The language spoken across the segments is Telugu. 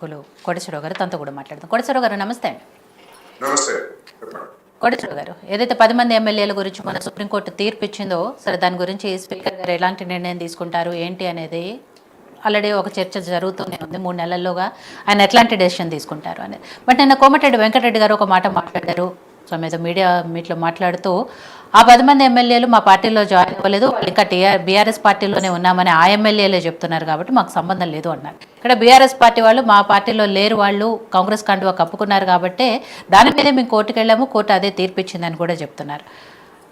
కోటేశ్వరరావు గారు తనతో కూడా మాట్లాడదాం. కోటేశ్వరరావు గారు నమస్తే అండి. నమస్తే. కోటేశ్వరరావు గారు, ఏదైతే 10 మంది ఎమ్మెల్యేల గురించి మన సుప్రీంకోర్టు తీర్పు ఇచ్చిందో, సరే దాని గురించి స్పీకర్ గారు ఎలాంటి నిర్ణయం తీసుకుంటారు ఏంటి అనేది ఆల్రెడీ ఒక చర్చ జరుగుతూనే ఉంది. 3 నెలల్లోగా ఆయన ఎట్లాంటి డెసిషన్ తీసుకుంటారు అనేది. బట్ నిన్న కోమటిరెడ్డి వెంకటరెడ్డి గారు ఒక మాట మాట్లాడారు. సో మీద మీట్లో మాట్లాడుతూ ఆ 10 మంది ఎమ్మెల్యేలు మా పార్టీలో జాయిన్ అవ్వలేదు, వాళ్ళు ఇంకా బీఆర్ఎస్ పార్టీలోనే ఉన్నామని ఆ ఎమ్మెల్యేలే చెప్తున్నారు కాబట్టి మాకు సంబంధం లేదు అన్నారు. ఇక్కడ బీఆర్ఎస్ పార్టీ వాళ్ళు మా పార్టీలో లేరు, వాళ్ళు కాంగ్రెస్ కండువా కప్పుకున్నారు కాబట్టి దాని మీదే మేము కోర్టుకు వెళ్ళాము, కోర్టు అదే తీర్పిచ్చిందని కూడా చెప్తున్నారు.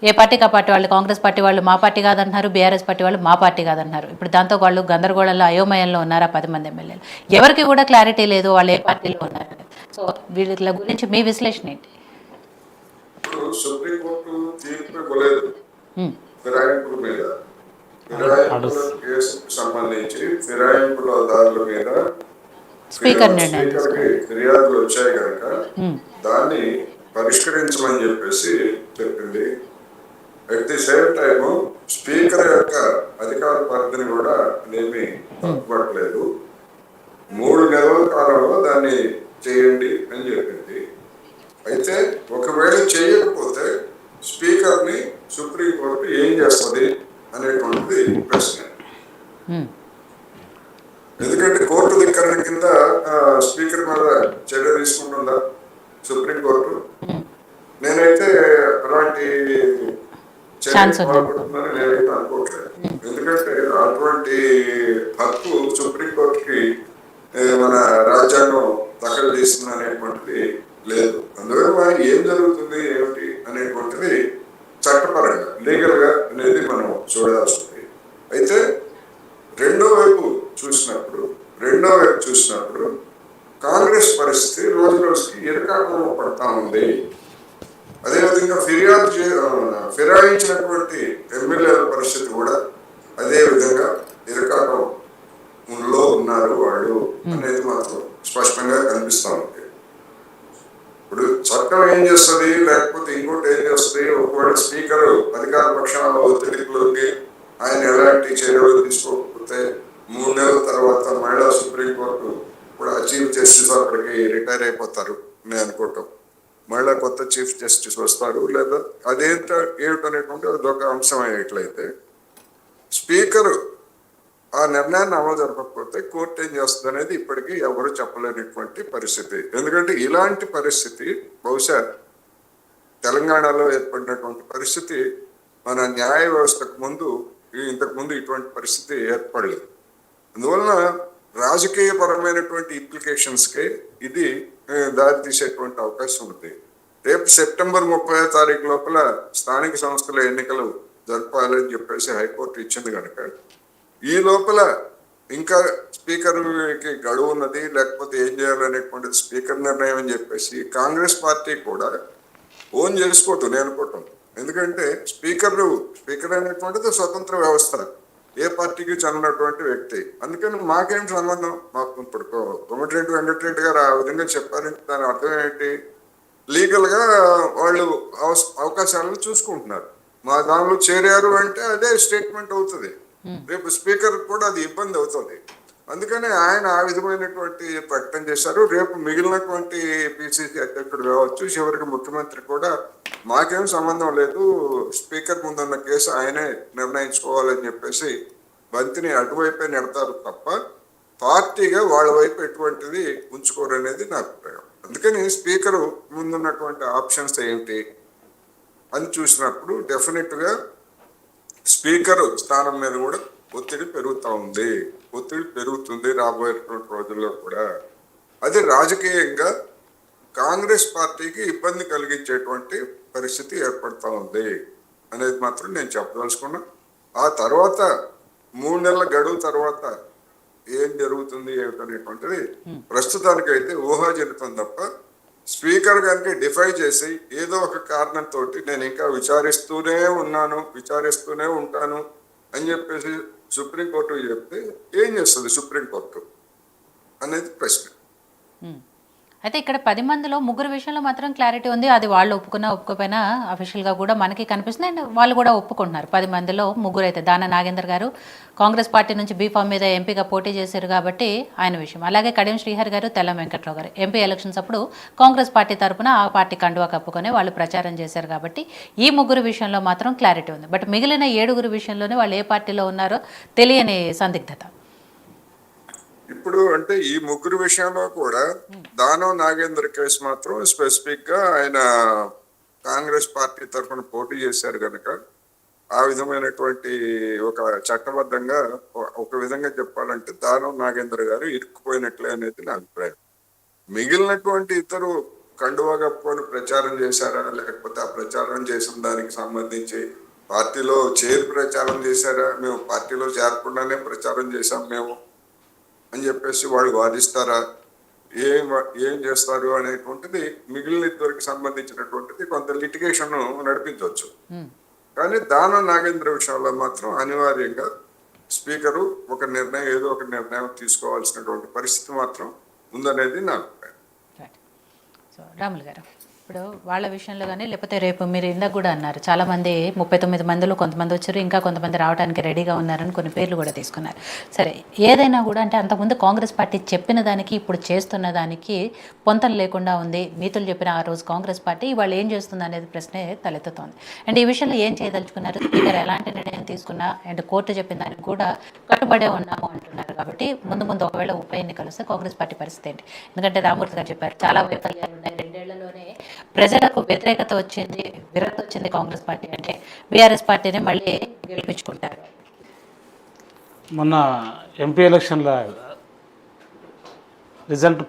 ఏ పార్టీకి ఆ పార్టీ వాళ్ళు, కాంగ్రెస్ పార్టీ వాళ్ళు మా పార్టీ కాదంటున్నారు, బీఆర్ఎస్ పార్టీ వాళ్ళు మా పార్టీ కాదంటున్నారు. ఇప్పుడు దాంతో వాళ్ళు గందరగోళంలో అయోమయంలో ఉన్నారు. ఆ 10 మంది ఎమ్మెల్యేలు ఎవరికి కూడా క్లారిటీ లేదు వాళ్ళు ఏ పార్టీలో ఉన్నారు. సో వీళ్ళ గురించి మీ విశ్లేషణ ఏంటి? ఇప్పుడు సుప్రీంకోర్టు తీర్పు ఇవ్వలేదు ఫిరాయింపుల మీద. ఫిరాయింపుల కేసుకు సంబంధించి ఫిరాయింపులదారుల మీద స్పీకర్కి ఫిర్యాదులు వచ్చాయి కనుక దాన్ని పరిష్కరించమని చెప్పేసి చెప్పింది. At the same time speaker యొక్క అధికార పరిధిని కూడా ఏమీ తప్పుపట్టలేదు. 3 నెలల కాలంలో దాన్ని చేయండి అని చెప్పింది. అయితే ఒకవేళ చేయకపోతే స్పీకర్ని సుప్రీంకోర్టు ఏం చేస్తుంది అనేటువంటిది ప్రశ్న. ఎందుకంటే కోర్టు ధిక్కరణ కింద స్పీకర్ మీద చర్య తీసుకుంటుందా సుప్రీంకోర్టు? నేనైతే అలాంటి చర్య పాల్పడుతుందని నేనైతే అనుకోవట్లేదు. ఎందుకంటే అటువంటి హక్కు సుప్రీంకోర్టుకి మన రాజ్యాంగం దఖలు చేస్తుంది అనేటువంటిది లేదు. అందువల్ల ఏం జరుగుతుంది ఏమిటి అనేటువంటిది చట్టపరంగా లీగల్ గా అనేది మనం చూడాల్సింది. అయితే రెండో వైపు చూసినప్పుడు కాంగ్రెస్ పరిస్థితి రోజు రోజుకి ఇరకాటంలో పడతా ఉంది. అదేవిధంగా ఫిరాయించినటువంటి ఎమ్మెల్యేల పరిస్థితి కూడా అదే విధంగా ఇరకాటంలో ఉన్నారు వాళ్ళు అనేది మాత్రం స్పష్టంగా కనిపిస్తా ఉంది. ఇప్పుడు చట్టం ఏం చేస్తుంది, లేకపోతే ఇంకోటి ఏం చేస్తుంది? ఒకవేళ స్పీకర్ అధికార పక్షాల ఒత్తిడిలోకి ఆయన ఎలాంటి చర్యలు తీసుకోకపోతే 3 నెలల తర్వాత మహిళా సుప్రీంకోర్టు కూడా చీఫ్ జస్టిస్ అక్కడికి రిటైర్ అయిపోతారు నేను అనుకోవటం. మళ్ళా కొత్త చీఫ్ జస్టిస్ వస్తారు, లేదా ఏమిటనేటువంటి అదొక అంశం అయ్యేట్లయితే స్పీకర్ ఆ నిర్ణయాన్ని అమలు జరపకపోతే కోర్టు ఏం చేస్తుంది అనేది ఇప్పటికీ ఎవరు చెప్పలేనటువంటి పరిస్థితి. ఎందుకంటే ఇలాంటి పరిస్థితి బహుశా తెలంగాణలో ఏర్పడినటువంటి పరిస్థితి మన న్యాయ వ్యవస్థకు ఇంతకు ముందు ఇటువంటి పరిస్థితి ఏర్పడలేదు. అందువలన రాజకీయపరమైనటువంటి ఇంప్లికేషన్స్కే ఇది దారి తీసేటువంటి అవకాశం ఉంది. రేపు సెప్టెంబర్ 30వ తారీఖు లోపల స్థానిక సంస్థల ఎన్నికలు జరపాలని చెప్పేసి హైకోర్టు ఇచ్చింది కనుక ఈ లోపల ఇంకా స్పీకర్కి గడువు ఉన్నది, లేకపోతే ఏం చేయాలనేటువంటిది స్పీకర్ నిర్ణయం అని చెప్పేసి కాంగ్రెస్ పార్టీ కూడా ఓన్ చేసుకోవటం నేను అనుకోవటం. ఎందుకంటే స్పీకర్ అనేటువంటిది స్వతంత్ర వ్యవస్థ, ఏ పార్టీకి చెందినటువంటి వ్యక్తి. అందుకని మాకేం సంబంధం? మాకు ఇప్పుడు కోమటిరెడ్డి వెంకటరెడ్డి గారు ఆ విధంగా చెప్పారు. దాని అర్థం ఏంటి? లీగల్ గా వాళ్ళు అవకాశాలను చూసుకుంటున్నారు. మా దానిలో చేరారు అంటే అదే స్టేట్మెంట్ అవుతుంది. రేపు స్పీకర్ కూడా అది ఇబ్బంది అవుతుంది. అందుకని ఆయన ఆ విధమైనటువంటి ప్రకటన చేశారు. రేపు మిగిలినటువంటి పిసిసి అధ్యక్షుడు కావచ్చు, చివరికి ముఖ్యమంత్రి కూడా మాకేం సంబంధం లేదు, స్పీకర్ ముందున్న కేసు ఆయనే నిర్ణయించుకోవాలని చెప్పేసి బంతిని అటువైపే నెడతారు తప్ప పార్టీగా వాళ్ళ వైపు ఎటువంటిది ఉంచుకోరు అనేది నా అభిప్రాయం. అందుకని స్పీకర్ ముందున్నటువంటి ఆప్షన్స్ ఏమిటి అని చూసినప్పుడు డెఫినెట్ గా స్పీకర్ స్థానం మీద కూడా ఒత్తిడి పెరుగుతుంది రాబోయేటువంటి రోజుల్లో కూడా. అది రాజకీయంగా కాంగ్రెస్ పార్టీకి ఇబ్బంది కలిగించేటువంటి పరిస్థితి ఏర్పడతా ఉంది అనేది మాత్రం నేను చెప్పదలుచుకున్నా. ఆ తర్వాత 3 నెలల గడువు తర్వాత ఏం జరుగుతుంది ఏమిటనేటువంటిది ప్రస్తుతానికైతే ఊహాజనితం తప్ప స్పీకర్ గారికి డిఫై చేసి ఏదో ఒక కారణంతో నేను ఇంకా విచారిస్తూనే ఉంటాను అని చెప్పేసి సుప్రీంకోర్టు చెప్తే ఏం చేస్తుంది సుప్రీంకోర్టు అనేది ప్రశ్న. అయితే ఇక్కడ 10 మందిలో ముగ్గురు విషయంలో మాత్రం క్లారిటీ ఉంది. అది వాళ్ళు ఒప్పుకున్నా ఒప్పుకోకపోయినా అఫీషియల్‌గా కూడా మనకి కనిపిస్తుంది. అండ్ వాళ్ళు కూడా ఒప్పుకుంటున్నారు. 10 మందిలో ముగ్గురైతే దాన నాగేందర్ గారు కాంగ్రెస్ పార్టీ నుంచి బీఫామ్ మీద ఎంపీగా పోటీ చేశారు కాబట్టి ఆయన విషయం. అలాగే కడియం శ్రీహరి గారు, తెల్లం వెంకట్రావు గారు ఎంపీ ఎలక్షన్స్ అప్పుడు కాంగ్రెస్ పార్టీ తరపున ఆ పార్టీ కండువా కప్పుకొని వాళ్ళు ప్రచారం చేశారు కాబట్టి ఈ ముగ్గురు విషయంలో మాత్రం క్లారిటీ ఉంది. బట్ మిగిలిన 7 విషయంలోనే వాళ్ళు ఏ పార్టీలో ఉన్నారో తెలియని సందిగ్ధత. ఇప్పుడు అంటే ఈ ముగ్గురు విషయంలో కూడా దానం నాగేంద్ర కేసు మాత్రం స్పెసిఫిక్ గా ఆయన కాంగ్రెస్ పార్టీ తరఫున పోటీ చేశారు కనుక ఆ విధమైనటువంటి ఒక చట్టబద్ధంగా ఒక విధంగా చెప్పాలంటే దానం నాగేంద్ర గారు ఇరుక్కుపోయినట్లే అనేది నా అభిప్రాయం. మిగిలినటువంటి ఇద్దరు కండువా కప్పుకొని ప్రచారం చేశారా, లేకపోతే ఆ ప్రచారం చేసిన దానికి సంబంధించి పార్టీలో చేరి ప్రచారం చేశారా, మేము పార్టీలో చేరకుండానే ప్రచారం చేశాం మేము అని చెప్పేసి వాళ్ళు వాదిస్తారా, ఏం చేస్తారు అనేటువంటిది మిగిలిన ఇద్దరికి సంబంధించినటువంటిది కొంత లిటిగేషన్ నడిపించవచ్చు. కానీ దానం నాగేంద్ర విషయంలో మాత్రం అనివార్యంగా స్పీకరు ఏదో ఒక నిర్ణయం తీసుకోవాల్సినటువంటి పరిస్థితి మాత్రం ఉందనేది నా అభిప్రాయం. సో రాములు గారు, ఇప్పుడు వాళ్ళ విషయంలో కానీ లేకపోతే రేపు మీరు ఇందాక కూడా అన్నారు చాలామంది 39 మందిలో కొంతమంది వచ్చారు, ఇంకా కొంతమంది రావడానికి రెడీగా ఉన్నారని కొన్ని పేర్లు కూడా తీసుకున్నారు. సరే, ఏదైనా కూడా అంటే అంతకుముందు కాంగ్రెస్ పార్టీ చెప్పిన దానికి ఇప్పుడు చేస్తున్న దానికి పొంతన లేకుండా ఉంది. మీతులు చెప్పిన ఆ రోజు కాంగ్రెస్ పార్టీ వాళ్ళు ఏం చేస్తుంది అనేది ప్రశ్నే తలెత్తుతోంది. అండ్ ఈ విషయంలో ఏం చేయదలుచుకున్నారు, స్పీకర్ ఎలాంటి నిర్ణయం తీసుకున్నా అండ్ కోర్టు చెప్పిన దానికి కూడా కట్టుబడే ఉన్నాము అంటున్నారు. కాబట్టి ముందు ఒకవేళ ఉప ఎన్నికలు వస్తే కాంగ్రెస్ పార్టీ పరిస్థితి ఏంటి? ఎందుకంటే రామూర్తి గారు చెప్పారు చాలా వైఫల్యాలు ఉన్నాయి, 2 ఏళ్లలోనే ప్రజలకు వ్యతిరేకత వచ్చింది, విరక్తి వచ్చింది కాంగ్రెస్ పార్టీ అంటే బీఆర్ఎస్ పార్టీని మళ్ళీ గెలిపించుకుంటారు. మొన్న ఎంపీ ఎలక్షన్ల రిజల్ట్